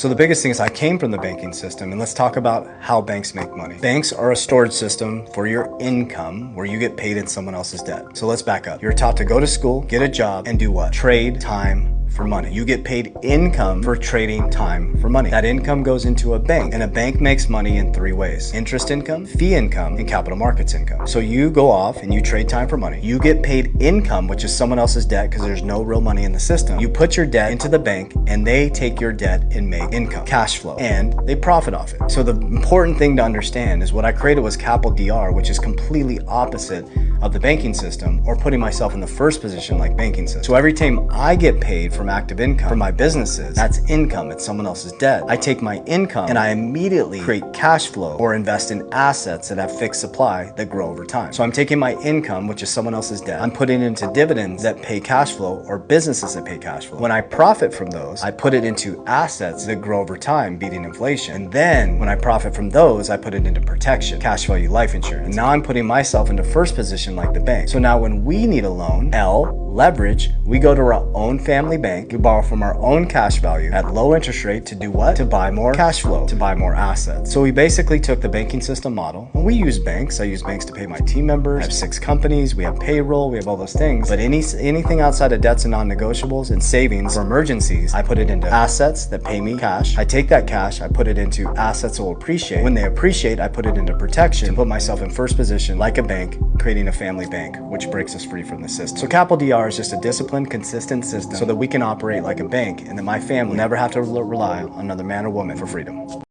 So the biggest thing is I came from the banking system, and let's talk about how banks make money. Banks are a storage system for your income where you get paid in someone else's debt. So let's back up. You're taught to go to school, get a job, and do what? Trade time for money. You get paid income for trading time for money. That income goes into a bank, and a bank makes money in three ways: interest income, fee income, and capital markets income. So you go off and you trade time for money. You get paid income, which is someone else's debt because there's no real money in the system. You put your debt into the bank and they take your debt and make income, cash flow, and they profit off it. So the important thing to understand is what I created was Capital DR, which is completely opposite of the banking system, or putting myself in the first position like banking system. So every time I get paid from active income from my businesses, that's income, it's someone else's debt. I take my income and I immediately create cash flow or invest in assets that have fixed supply that grow over time. So I'm taking my income, which is someone else's debt, I'm putting it into dividends that pay cash flow or businesses that pay cash flow. When I profit from those, I put it into assets that grow over time, beating inflation. And then when I profit from those, I put it into protection, cash value life insurance. And now I'm putting myself into first position like the bank. So now when we need a loan, leverage, we go to our own family bank, we borrow from our own cash value at low interest rate to do what? To buy more cash flow, to buy more assets. So we basically took the banking system model, and we use banks. I use banks to pay my team members. I have 6 companies, we have payroll, we have all those things. But anything outside of debts and non-negotiables and savings for emergencies, I put it into assets that pay me cash. I take that cash, I put it into assets that will appreciate. When they appreciate, I put it into protection to put myself in first position like a bank, creating a family bank, which breaks us free from the system. So Capital DR is just a disciplined, consistent system so that we can operate like a bank and that my family never have to rely on another man or woman for freedom.